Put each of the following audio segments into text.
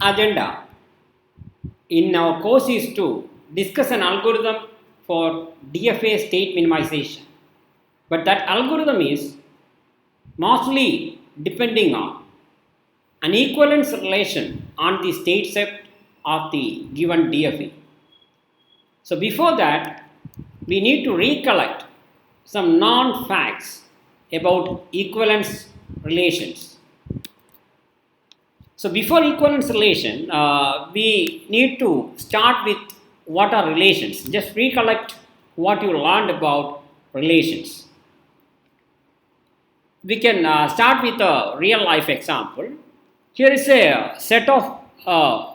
agenda in our course is to discuss an algorithm for DFA state minimization. But that algorithm is mostly depending on an equivalence relation on the state set of the given DFA. So before that, we need to recollect some non-facts about equivalence relations. So before equivalence relation, we need to start with what are relations. Just recollect what you learned about relations. We can start with a real life example. Here is a set of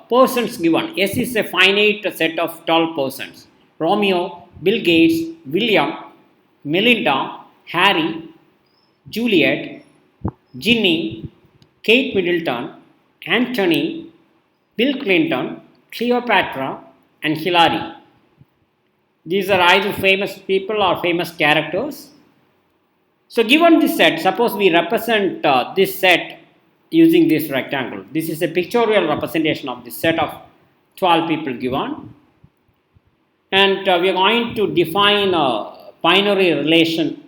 persons given. S is a finite set of 12 persons. Romeo, Bill Gates, William, Melinda, Harry, Juliet, Ginny, Kate Middleton, Anthony, Bill Clinton, Cleopatra, and Hillary. These are either famous people or famous characters. So given this set, suppose we represent this set using this rectangle. This is a pictorial representation of this set of 12 people given. And we are going to define a binary relation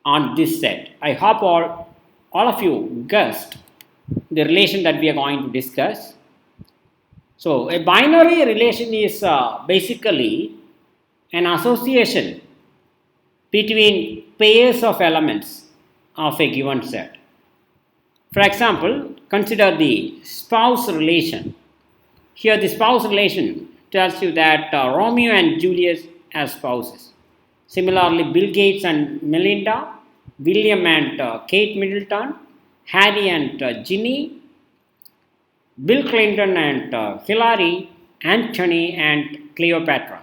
on this set. I hope all of you guessed the relation that we are going to discuss. So a binary relation is basically an association between pairs of elements of a given set. For example, consider the spouse relation. Here the spouse relation tells you that Romeo and Juliet are spouses. Similarly, Bill Gates and Melinda, William and Kate Middleton, Harry and Ginny, Bill Clinton and Hillary, Anthony and Cleopatra.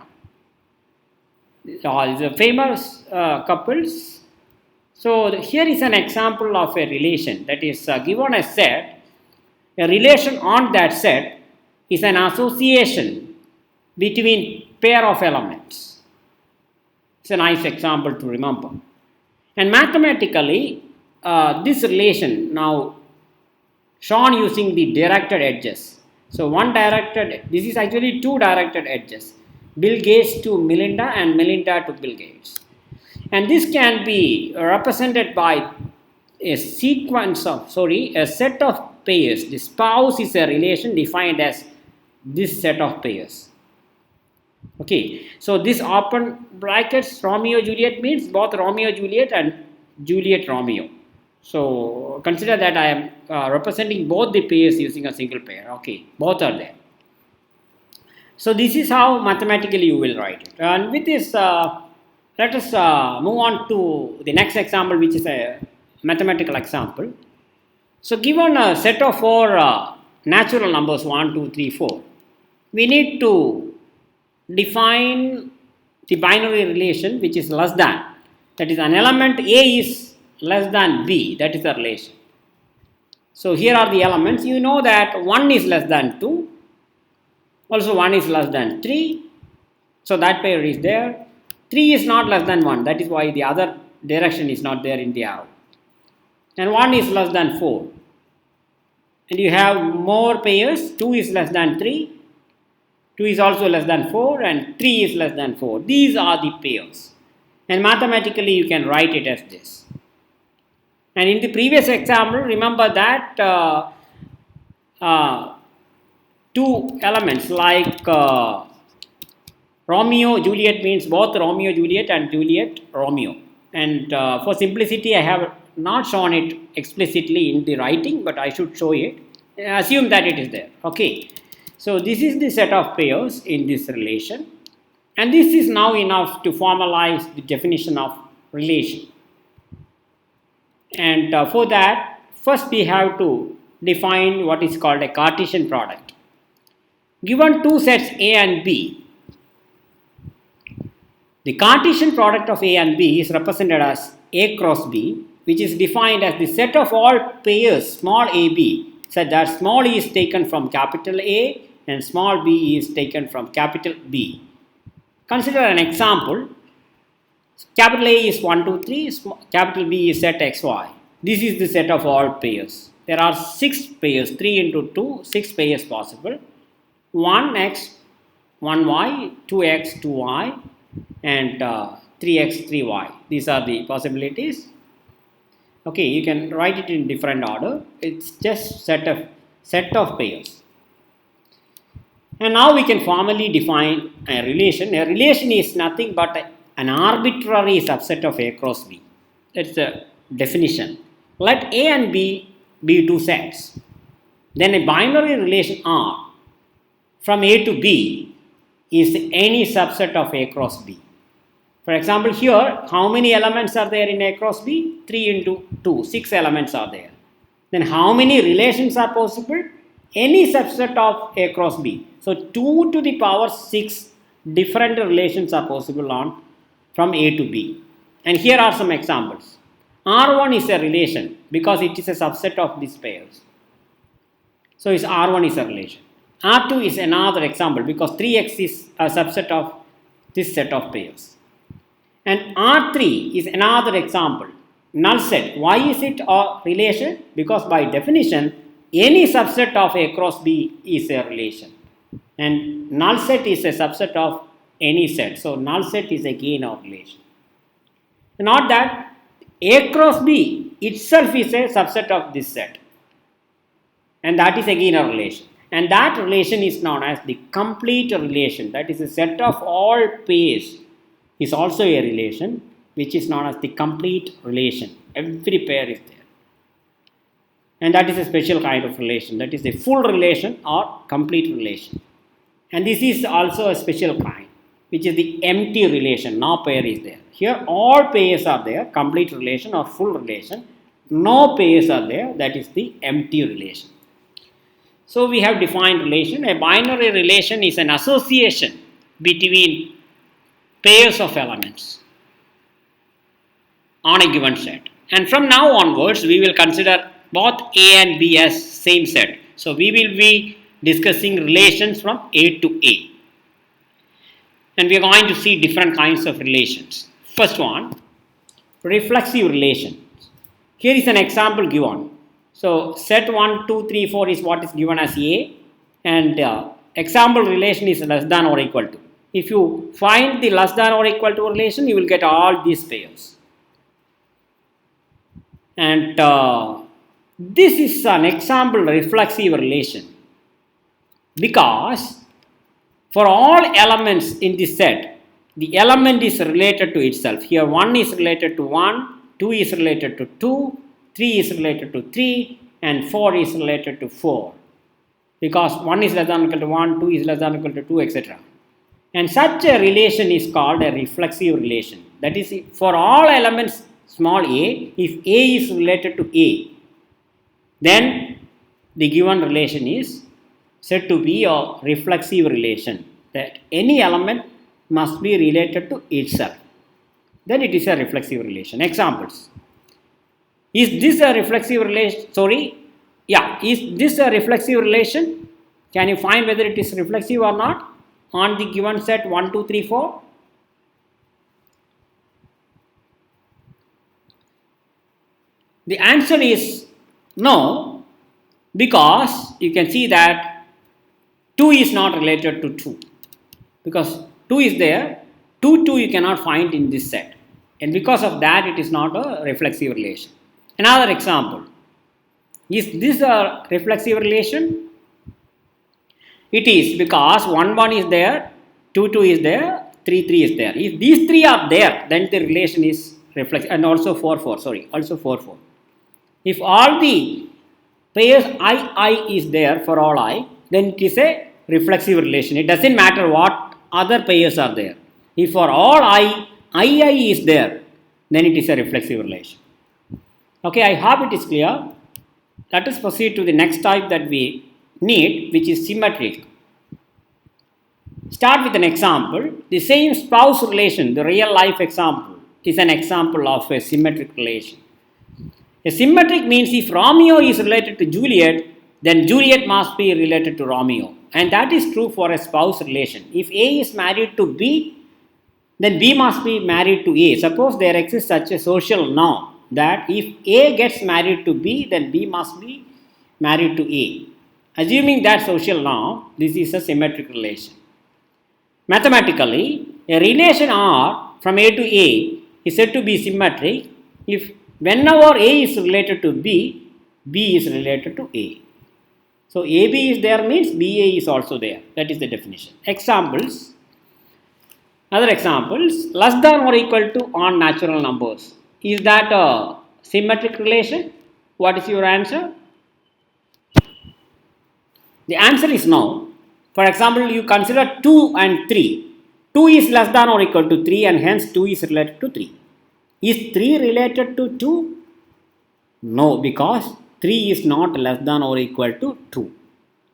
All the famous couples. So here is an example of a relation that is given a set. A relation on that set is an association between pair of elements. It's a nice example to remember. And mathematically, this relation now shown using the directed edges. So this is actually two directed edges. Bill Gates to Melinda and Melinda to Bill Gates. And this can be represented by a set of pairs. The spouse is a relation defined as this set of pairs. Okay, so this open brackets Romeo Juliet means both Romeo Juliet and Juliet Romeo. So consider that I am representing both the pairs using a single pair. Okay, both are there. So this is how mathematically you will write it. And with this, let us move on to the next example, which is a mathematical example. So given a set of four natural numbers 1, 2, 3, 4, we need to define the binary relation which is less than. That is, an element A is less than B. That is the relation. So here are the elements. You know that 1 is less than 2. Also 1 is less than 3. So that pair is there. 3 is not less than 1. That is why the other direction is not there in the arrow. And 1 is less than 4. And you have more pairs. 2 is less than 3. 2 is also less than 4. And 3 is less than 4. These are the pairs. And mathematically you can write it as this. And in the previous example, remember that two elements like Romeo Juliet means both Romeo Juliet and Juliet Romeo. And for simplicity, I have not shown it explicitly in the writing, but I should show it. Assume that it is there. Okay. So this is the set of pairs in this relation. And this is now enough to formalize the definition of relation. And for that, first we have to define what is called a Cartesian product. Given two sets A and B, the Cartesian product of A and B is represented as A cross B, which is defined as the set of all pairs small ab, such that small e is taken from capital A and small b is taken from capital B. Consider an example. Capital A is 1, 2, 3, capital B is set xy. This is the set of all pairs. there are 6 pairs, 3 into 2, 6 pairs possible. 1x, 1y, 2x, 2y, and 3x, 3y. These are the possibilities. Okay, you can write it in different order. It's just set of pairs. And now we can formally define a relation. A relation is nothing but an arbitrary subset of A cross B. That's the definition. Let A and B be two sets. Then a binary relation R from A to B is any subset of A cross B. For example, here, how many elements are there in A cross B? 3 into 2, 6 elements are there. Then how many relations are possible? Any subset of A cross B. So 2 to the power 6 different relations are possible from A to B. And here are some examples. R1 is a relation because it is a subset of these pairs. So R1 is a relation. R2 is another example because 3x is a subset of this set of pairs. And R3 is another example. Null set. Why is it a relation? Because by definition, any subset of A cross B is a relation. And null set is a subset of any set. So null set is again a relation. Not that A cross B itself is a subset of this set. And that is again a relation. And that relation is known as the complete relation. That is a set of all pairs is also a relation, which is known as the complete relation. Every pair is there. And that is a special kind of relation. That is a full relation or complete relation. And this is also a special kind, which is the empty relation. No pair is there. Here all pairs are there, complete relation or full relation. No pairs are there, that is the empty relation. So we have defined relation. A binary relation is an association between pairs of elements on a given set. And from now onwards, we will consider both A and B as same set. So we will be discussing relations from A to A. And we are going to see different kinds of relations. First one, reflexive relations. Here is an example given. So set 1, 2, 3, 4 is what is given as A, and example relation is less than or equal to. If you find the less than or equal to relation, you will get all these pairs. And this is an example reflexive relation because for all elements in this set, the element is related to itself. Here 1 is related to 1, 2 is related to 2, 3 is related to 3, and 4 is related to 4. Because 1 is less than or equal to 1, 2 is less than or equal to 2, etc. And such a relation is called a reflexive relation. That is, for all elements small a, if A is related to A, then the given relation is said to be a reflexive relation. That any element must be related to itself. Then it is a reflexive relation. Examples. Is this a reflexive relation? Is this a reflexive relation? Can you find whether it is reflexive or not on the given set 1, 2, 3, 4? The answer is no, because you can see that 2 is not related to 2. Because 2 is there, 2 you cannot find in this set. And because of that, it is not a reflexive relation. Another example. Is this a reflexive relation? It is, because 1, 1 is there, 2, 2 is there, 3, 3 is there. If these 3 are there, then the relation is reflexive. And also 4, 4, also 4, 4. If all the pairs I is there for all I, then it is a reflexive relation. It doesn't matter what other pairs are there. If for all I is there, then it is a reflexive relation. Okay, I hope it is clear. Let us proceed to the next type that we need, which is symmetric. Start with an example. The same spouse relation, the real life example, is an example of a symmetric relation. A symmetric means if Romeo is related to Juliet, then Juliet must be related to Romeo. And that is true for a spouse relation. If A is married to B, then B must be married to A. Suppose there exists such a social norm that if A gets married to B, then B must be married to A. Assuming that social norm, this is a symmetric relation. Mathematically, a relation R from A to A is said to be symmetric if whenever A is related to B, B is related to A. So AB is there means BA is also there. That is the definition. Examples. Other examples, less than or equal to on natural numbers. Is that a symmetric relation? What is your answer? The answer is no. For example, you consider 2 and 3. 2 is less than or equal to 3 and hence 2 is related to 3. Is 3 related to 2? No, because 3 is not less than or equal to 2.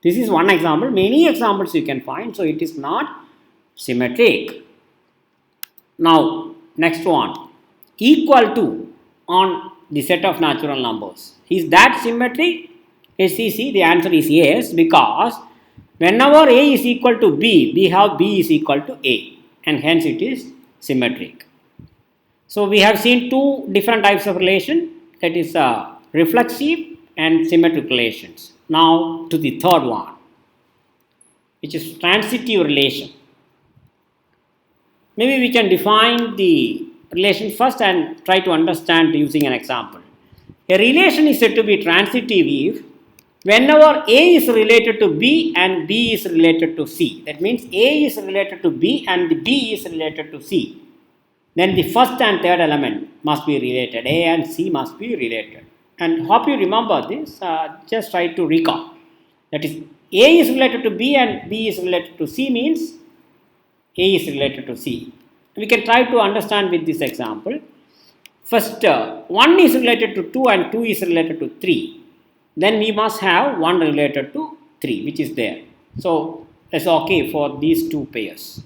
This is one example. Many examples you can find. So, it is not symmetric. Now, next one. Equal to on the set of natural numbers. Is that symmetric? SCC, the answer is yes, because whenever A is equal to B, we have B is equal to A and hence it is symmetric. So, we have seen two different types of relation, that is reflexive and symmetric relations. Now, to the third one, which is transitive relation. Maybe we can define the relation first and try to understand using an example. A relation is said to be transitive if whenever A is related to B and B is related to C. That means A is related to B and B is related to C. Then the first and third element must be related. A and C must be related. And hope you remember this. Just try to recall. That is A is related to B and B is related to C means A is related to C. We can try to understand with this example. First, 1 is related to 2 and 2 is related to 3. Then we must have 1 related to 3, which is there. So, it's okay for these two pairs.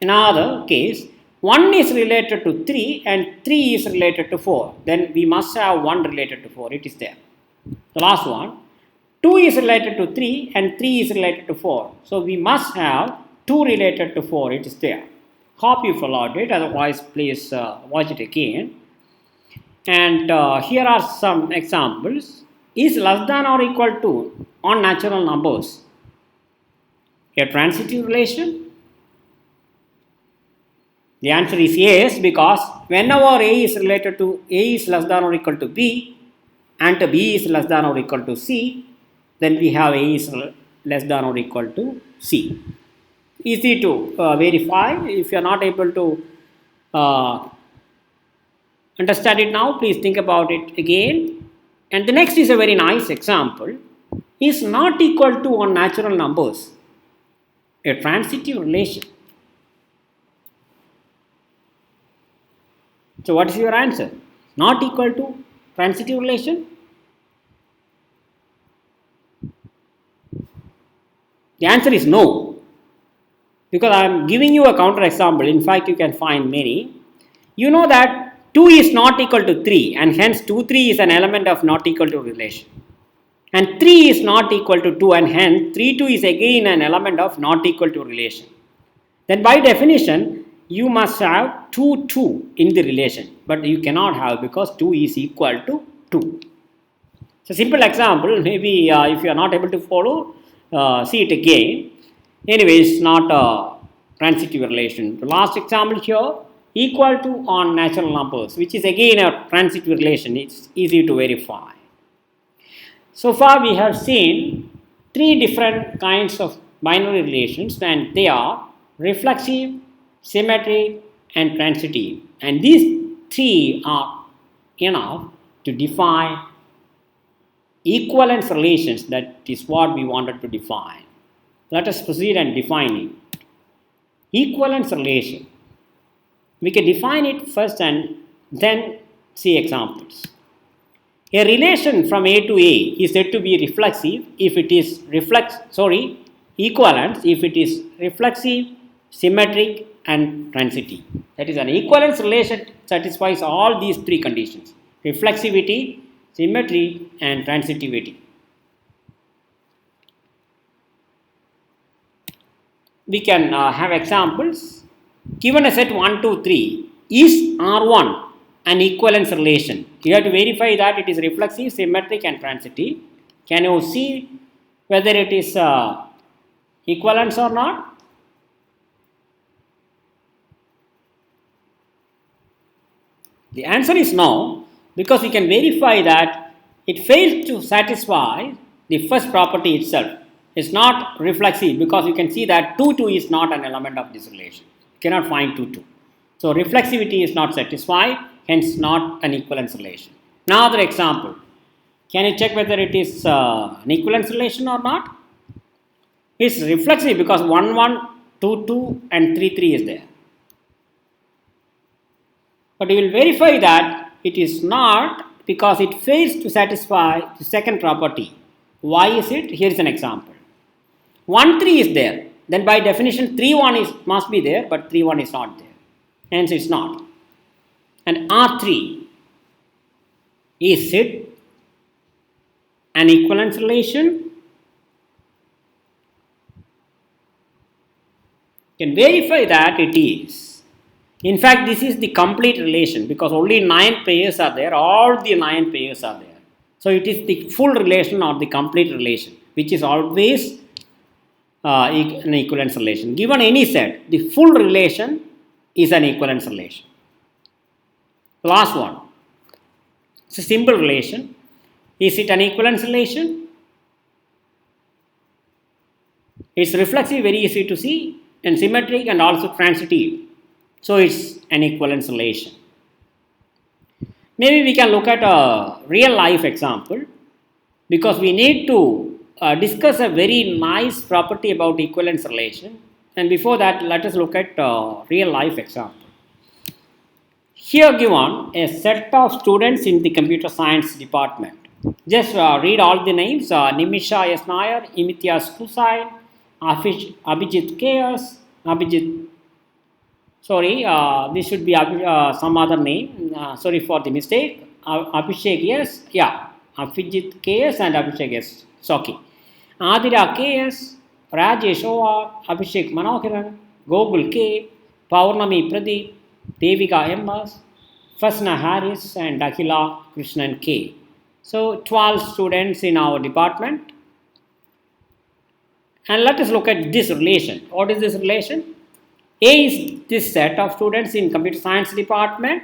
In another case, 1 is related to 3 and 3 is related to 4. Then we must have 1 related to 4. It is there. The last one, 2 is related to 3 and 3 is related to 4. So, we must have 2 related to 4. It is there. Hope you followed it. Otherwise, please watch it again. And here are some examples. Is less than or equal to on natural numbers a transitive relation? The answer is yes, because whenever A is related to A is less than or equal to B and B is less than or equal to C, then we have A is less than or equal to C. Easy to verify. If you are not able to understand it now, please think about it again. And the next is a very nice example. Is not equal to on natural numbers a transitive relation? So, what is your answer? Not equal to transitive relation? The answer is no. Because I am giving you a counter example. In fact, you can find many. You know that 2 is not equal to 3 and hence 2, 3 is an element of not equal to relation. And 3 is not equal to 2 and hence 3, 2 is again an element of not equal to relation. Then by definition, you must have 2, 2 in the relation. But you cannot have because 2 is equal to 2. So simple example, maybe if you are not able to follow, see it again. Anyway, it's not a transitive relation. The last example here, equal to on natural numbers, which is again a transitive relation. It's easy to verify. So far we have seen 3 different kinds of binary relations, and they are reflexive, symmetric and transitive. And these 3 are enough to define equivalence relations. That is what we wanted to define. Let us proceed and define it. Equivalence relation. We can define it first and then see examples. A relation from A to A is said to be reflexive if it is equivalence if it is reflexive, symmetric and transitive. That is, an equivalence relation satisfies all these 3 conditions: reflexivity, symmetry and transitivity. We can have examples. Given a set 1, 2, 3, is R1 an equivalence relation? You have to verify that it is reflexive, symmetric and transitive. Can you see whether it is equivalence or not? The answer is no, because we can verify that it fails to satisfy the first property itself. It's not reflexive because you can see that 2, 2 is not an element of this relation. You cannot find 2, 2. So reflexivity is not satisfied, hence not an equivalence relation. Now other example. Can you check whether it is an equivalence relation or not? It's reflexive because 1, 1, 2, 2 and 3, 3 is there. But you will verify that it is not because it fails to satisfy the second property. Why is it? Here is an example. 1, 3 is there. Then by definition 3, 1 must be there, but 3, 1 is not there. Hence it's not. And R3, is it an equivalence relation? You can verify that it is. In fact, this is the complete relation because only 9 pairs are there, all the 9 pairs are there. So it is the full relation or the complete relation, which is always an equivalence relation. Given any set, the full relation is an equivalence relation. Last one. It's a simple relation. Is it an equivalence relation? It's reflexive, very easy to see, and symmetric and also transitive. So it's an equivalence relation. Maybe we can look at a real life example because we need to discuss a very nice property about equivalence relation. And before that, let us look at a real life example. Here given a set of students in the computer science department. Just read all the names: Nimisha S. Nair, Imitiaz Hussain, Abhijit K.S., this should be some other name. Sorry for the mistake. Abhishek S. Yeah, Abhijit K.S. and Abhishek S. Soki. Adira K.S., Rajesh O.R., Abhishek Manoharan, Gogul K., Paurnami Pradeep, Devika M.S., Fasna Harris, and Akhila Krishnan K. So 12 students in our department. And let us look at this relation. What is this relation? A is this set of students in computer science department,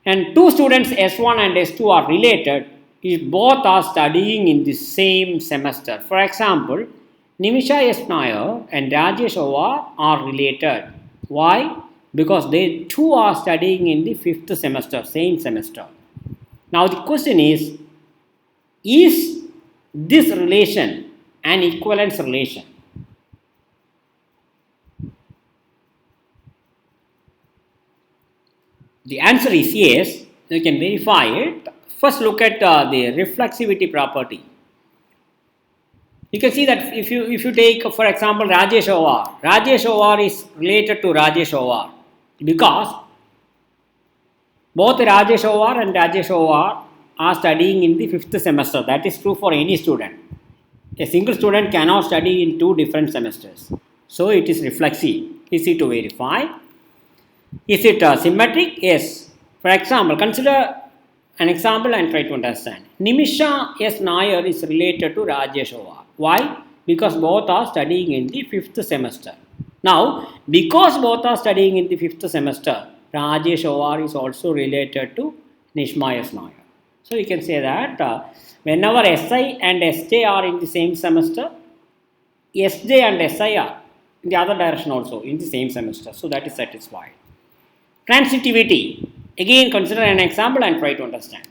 and 2 students S1 and S2 are related if both are studying in the same semester. For example, Nimisha S. Nair and Rajesh OR are related. Why? Because they too are studying in the 5th semester, same semester. Now the question is this relation an equivalence relation? The answer is yes. You can verify it. First look at the reflexivity property. You can see that if you take, for example, Rajesh OR is related to Rajesh OR because both Rajesh OR and Rajesh OR are studying in the 5th semester. That is true for any student. A single student cannot study in 2 different semesters. So it is reflexive. Easy to verify. Is it symmetric? Yes. For example, consider an example and try to understand. Nimisha S. Nair is related to Rajesh OR. Why? Because both are studying in the 5th semester. Now, because both are studying in the 5th semester, Rajesh OR is also related to Nishma S. Nair. So you can say that whenever SI and SJ are in the same semester, SJ and SI are in the other direction also in the same semester. So that is satisfied. Transitivity. Again, consider an example and try to understand.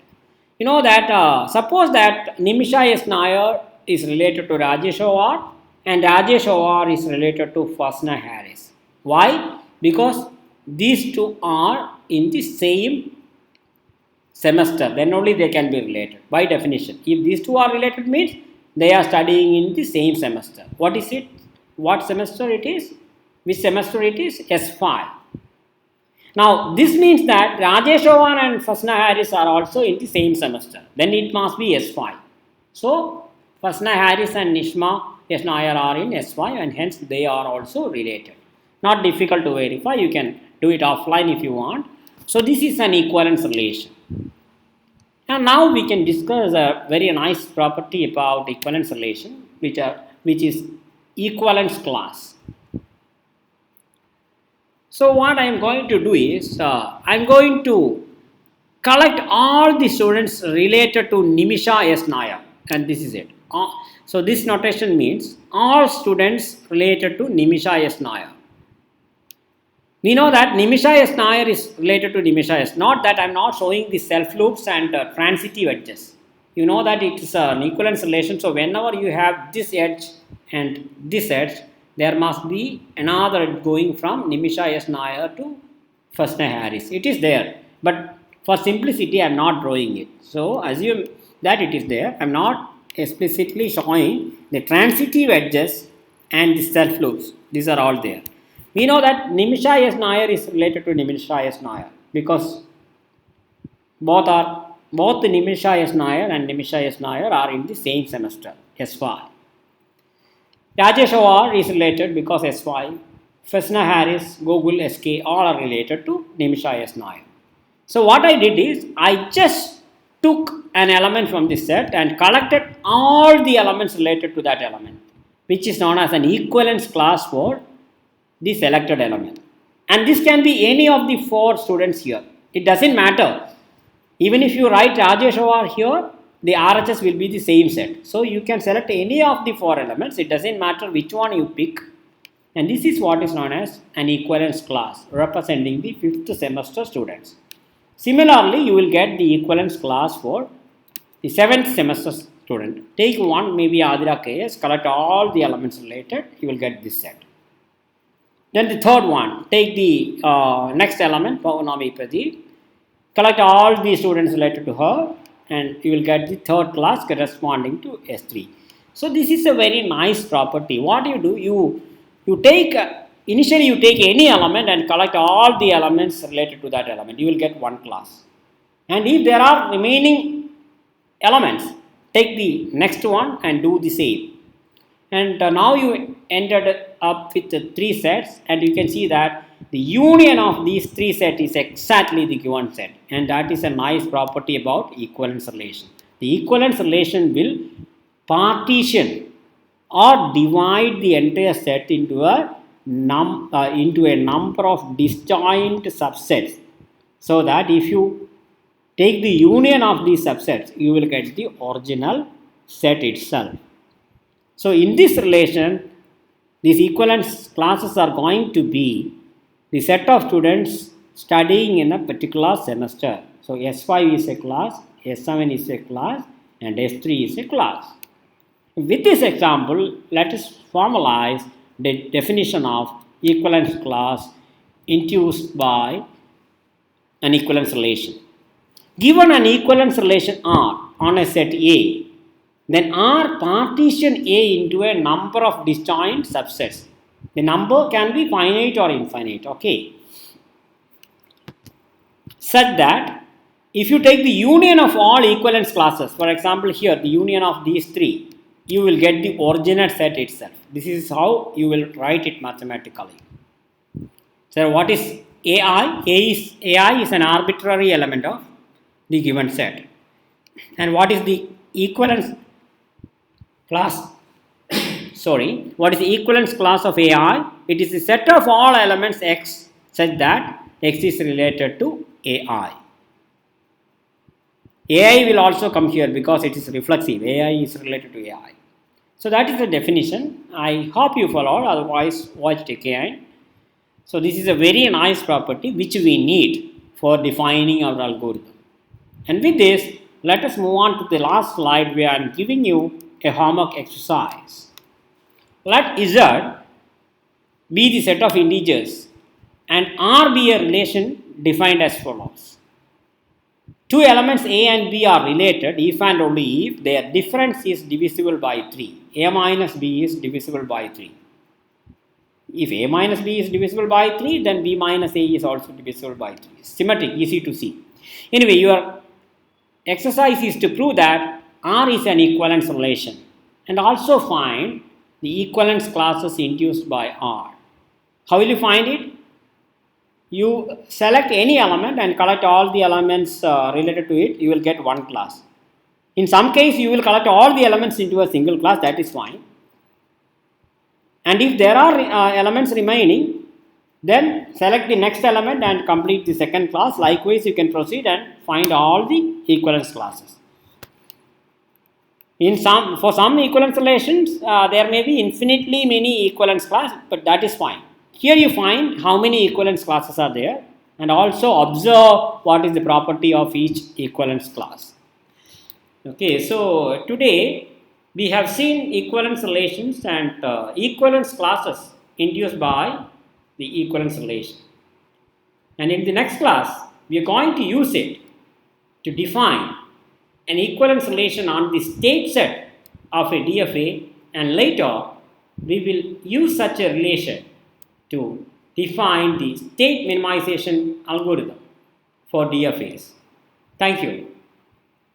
You know that suppose that Nimisha S. Nair is related to Rajesh OR and Rajesh OR is related to Fasna Harris. Why? Because these two are in the same semester, then only they can be related by definition. If these two are related means they are studying in the same semester. What is it? What semester it is? Which semester it is? S5. Now this means that Rajesh OR and Fasna Harris are also in the same semester. Then it must be S5. So Fasna Harris and Nishma S. Nair are in S5 and hence they are also related. Not difficult to verify. You can do it offline if you want. So this is an equivalence relation. And now we can discuss a very nice property about equivalence relation, which is equivalence class. So what I am going to do is I am going to collect all the students related to Nimisha S. Nair, and this is it. So this notation means all students related to Nimisha S. Nair. We know that Nimisha S. Nair is related to Nimisha S. Not that I am not showing the self loops and transitive edges. You know that it is an equivalence relation. So whenever you have this edge and this edge, there must be another edge going from Nimisha S. Nair to Fresner Harris. It is there, but for simplicity, I am not drawing it. So assume that it is there. I am not explicitly showing the transitive edges and the self loops. These are all there. We know that Nimisha S. Nair is related to Nimisha S. Nair because both Nimisha S. Nair and Nimisha S. Nair are in the same semester, S5. Rajesh Awar is related because S5. Fresner Harris, Gogul, SK all are related to Nimisha S. Nair. So what I did is I just took an element from this set and collected all the elements related to that element, which is known as an equivalence class for the selected element. And this can be any of the 4 students here. It doesn't matter. Even if you write Rajesh Awar here, the RHS will be the same set. So you can select any of the 4 elements. It doesn't matter which one you pick. And this is what is known as an equivalence class representing the 5th semester students. Similarly, you will get the equivalence class for the 7th semester student. Take one, maybe Adira KS, collect all the elements related, you will get this set. Then the third one, take the next element, Pavanami Pradeep, collect all the students related to her, and you will get the third class corresponding to S3. So this is a very nice property. What do? You take initially you take any element and collect all the elements related to that element. You will get one class. And if there are remaining elements, take the next one and do the same. And now you ended up with 3 sets, and you can see that the union of these 3 sets is exactly the given set, and that is a nice property about equivalence relation. The equivalence relation will partition or divide the entire set into a number of disjoint subsets, so that if you take the union of these subsets, you will get the original set itself. So in this relation, these equivalence classes are going to be the set of students studying in a particular semester. So S5 is a class, S7 is a class, and S3 is a class. With this example, let us formalize the definition of equivalence class induced by an equivalence relation. Given an equivalence relation R on a set A, then R partition A into a number of disjoint subsets. The number can be finite or infinite, okay? Such that if you take the union of all equivalence classes, for example here the union of these 3, you will get the original set itself. This is how you will write it mathematically. So what is AI? AI is an arbitrary element of the given set. And what is the equivalence class? What is the equivalence class of AI? It is the set of all elements X such that X is related to AI. AI will also come here because it is reflexive. AI is related to AI. So that is the definition. I hope you followed, otherwise watch it again. So this is a very nice property which we need for defining our algorithm. And with this, let us move on to the last slide where I am giving you a homework exercise. Let Z be the set of integers and R be a relation defined as follows. 2 elements A and B are related if and only if their difference is divisible by 3. A minus B is divisible by 3. If A minus B is divisible by 3, then B minus A is also divisible by 3. Symmetric, easy to see. Anyway, your exercise is to prove that R is an equivalence relation and also find the equivalence classes induced by R. How will you find it? you select any element and collect all the elements related to it, you will get one class. In some case, you will collect all the elements into a single class, that is fine. And if there are elements remaining, then select the next element and complete the second class. Likewise, you can proceed and find all the equivalence classes. For some equivalence relations, there may be infinitely many equivalence classes, but that is fine. Here you find how many equivalence classes are there and also observe what is the property of each equivalence class. Okay, so today we have seen equivalence relations and equivalence classes induced by the equivalence relation. And in the next class, we are going to use it to define an equivalence relation on the state set of a DFA, and later we will use such a relation to define the state minimization algorithm for DFAs. Thank you.